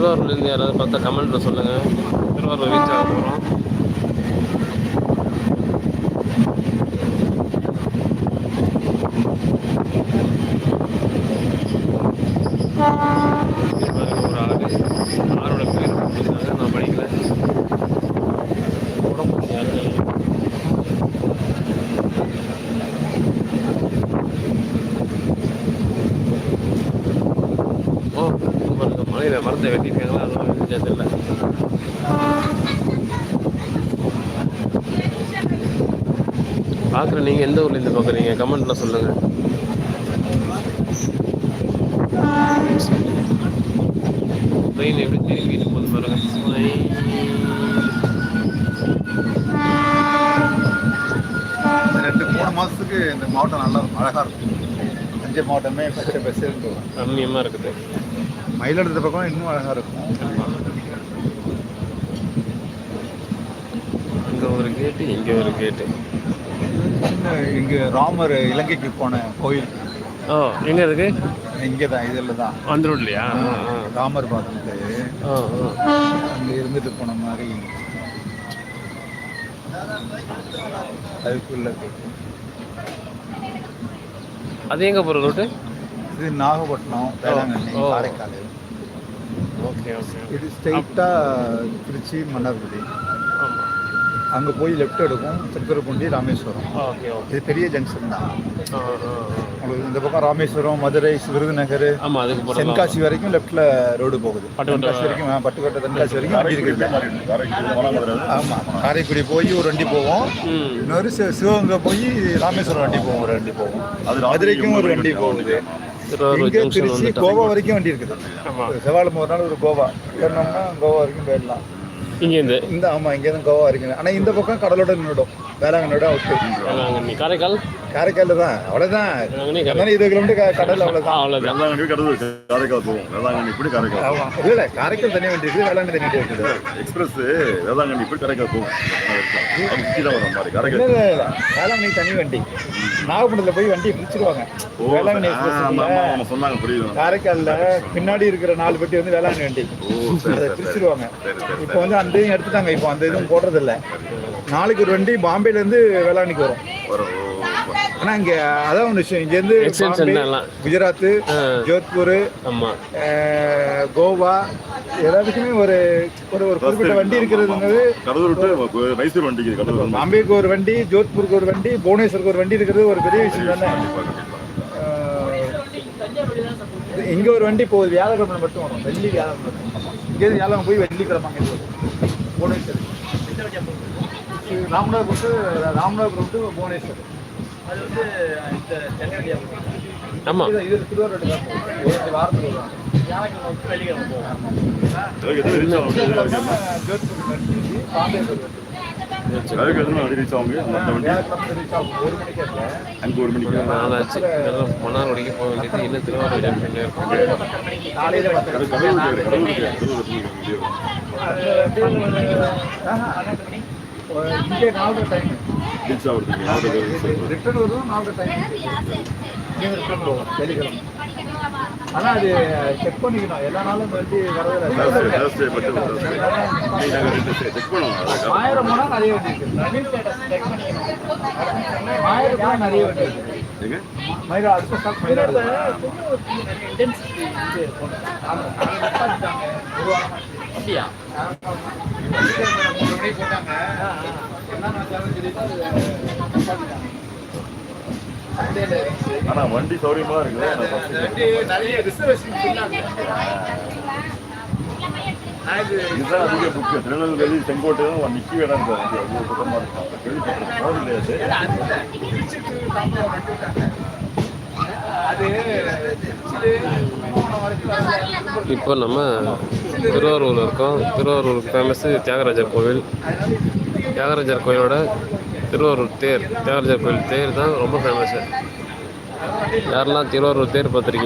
திருவாரூர்லேருந்து யாராவது பார்த்தா கமெண்ட்டில் சொல்லுங்கள். திருவாரூர் ரீச் ஆக போகிறோம். ஒரு ஆரோட பேர் கொடுத்துருக்காங்க, நான் படிக்கல. உடம்பு மலையில் மரத்தை வெட்டியிருக்காங்களா, அதெல்லாம் தெரியல. பார்க்குறேன். நீங்கள் எந்த ஊர்லேருந்து பார்க்குறீங்க கமெண்ட்டில் சொல்லுங்கள். ட்ரெயின் எப்படி திரும்பிட்டு போது பாருங்க. ரெண்டு 3 மாதத்துக்கு இந்த மாவட்டம் நல்லா அழகாக இருக்கும். தஞ்சை மாவட்டமே பச்சை பசேல்னு ரம்மியமாக இருக்குது. மயிலாடுதுறை பக்கம் இன்னும் அழகாக இருக்கும். இங்கே ஒரு கேட்டு, இங்கே ஒரு கேட்டு. இங்கே ராமர் இலங்கைக்கு போன கோயில். ஓ, எங்கே இருக்கு? இங்கே தான், இதில் தான். அந்த ரோட்லையா? ராமர் பார்த்துட்டு அங்கே இருந்துட்டு போன மாதிரி அதுக்குள்ள. அது எங்கே போகிற ரூட்டு? இது நாகப்பட்டினம், வேளாங்கண்ணி, காரைக்கால். Okay okay. இது ஸ்ட்ரெயிட்டாக திருச்சி, மன்னார்குடி. அங்கே போய் லெஃப்ட் எடுக்கும், திருத்துறைப்பூண்டி, ராமேஸ்வரம். Okay okay. இது பெரிய ஜங்ஷன் தான். உங்களுக்கு இந்த பக்கம் ராமேஸ்வரம், மதுரை, விருதுநகர், தென்காசி வரைக்கும் லெஃப்டில் ரோடு போகுது. தென்காசி வரைக்கும், பட்டுக்கோட்டை தென்காசி வரைக்கும் வண்டி இருக்குது. ஆமாம், காரைக்குடி போய் ஒரு வண்டி போவோம். இன்னொரு சிவகங்கை போய் ராமேஸ்வரம் வண்டி போவோம், ஒரு வண்டி போவோம். மதுரைக்கும் ஒரு வண்டி போகுது. இங்கே திருச்சி, கோவா வரைக்கும் வண்டி இருக்குது. செவ்வாழை ஒரு நாள் ஒரு கோவா ஏறினோம்னா கோவா வரைக்கும் போயிடலாம். இங்கேருந்து இந்த ஆமாம், இங்கேருந்து கோவா இருக்குது. ஆனால் இந்த பக்கம் கடலோட நின்றுடும், வேளாங்கண்ணியோட அவுட்டு. காரைக்கால் காரைக்கால் தான், அவ்வளோதான். 20 கிலோமீட்டர் கடல், அவ்வளோதான். அவ்வளோதான். காரைக்கால் போகும். வேளாங்கண்ணி இப்படி காரைக்கால். ஆமாம், இல்லை காரைக்கால் தனியாக வண்டி இருக்குது, வேளாங்கண்ணி தனியாக இருக்குது. எக்ஸ்பிரஸ் வேளாங்கண்ணி இப்படி காரைக்கால் போகும். வர மாதிரி காரைக்கால். இல்லை வேளாங்கண்ணி தனி வண்டி. நாகப்பட்டினத்தில் போய் வண்டியை பிரிச்சிருவாங்க. வேளாங்கண்ணி எக்ஸ்பிரஸ் சொன்னாங்க, புரியுது. காரைக்காலில் பின்னாடி இருக்கிற 4 பெட்டி வந்து வேளாங்கண்ணி வண்டி, அதை பிரிச்சிருவாங்க. இப்போ வந்து அந்த இதையும் எடுத்துட்டாங்க, இப்போ அந்த இதுவும் போடுறதில்ல. நாளைக்கு ஒரு வண்டி பாம்பேலேருந்து வேளாங்கண்ணிக்கு வரும். ஆனால் இங்கே அதான் ஒன்று விஷயம், இங்கேருந்து குஜராத், ஜோத்பூர், கோவா எல்லாத்துக்குமே ஒரு ஒரு குறிப்பிட்ட வண்டி இருக்கிறதுங்கிறது. மைசூர் வண்டி, பாம்பேக்கு ஒரு வண்டி, ஜோத்பூருக்கு ஒரு வண்டி, புவனேஸ்வருக்கு ஒரு வண்டி இருக்கிறது ஒரு பெரிய விஷயம் தானே. இங்கே ஒரு வண்டி போகுது, வியாழக்கிழமை மட்டும் வரும், வெள்ளி வியாழக்கிழமை மட்டும். இங்கேருந்து வியாழக்கிழமை போய் வெள்ளிக்கிழமை அங்கே போகுது புவனேஸ்வர். ராமநாதபுரம் டு புவனேஸ்வர். அது வந்து இந்த சென்னை. ஆமாம், இது திருவாரூர் வாரத்துக்கு வியாழக்கிழமை வெள்ளிக்கிழமை போகும். பாம்பே மன்னார்குடிக்கு போக வேண்டியது. இன்னும் திருவாரூர் இங்கே 4 டைம் ரிட்டர்ன் வரும். 4 டைம் ரிட்டர்ன் வரும் வெள்ளிக்கிழமை. ஆனால் அது செக் பண்ணிக்கணும், எல்லா நாளும் வண்டி வரதில்லை. 1000 போனால் நிறைய வண்டி இருக்குது. 1000 போனால் நிறைய வண்டி இருக்குது. மயிலா அடுத்த ஸ்டாக் மயிலாடுது. அப்படியா? போட்டாங்க. ஆனா வண்டி சௌரியமா இருக்கு. நிறைய ரிசர்வேஷன் இதுதான் அதிக புக்கு. திருநெல்வேலி, செங்கோட்டை தான் நிற்க இடம் இருக்கு. அவ்வளோ கூட்டமாக இருக்கும். இப்போ நம்ம திருவாரூரில் இருக்கோம். திருவாரூர் ஃபேமஸ்ஸு தியாகராஜர் கோவில். தியாகராஜர் கோயிலோட திருவாரூர் தேர், தியாகராஜர் கோயில் தேர் தான் ரொம்ப ஃபேமஸ்ஸு. யாரெல்லாம் திருவாரூர் தேர் பார்த்துருக்கீங்க?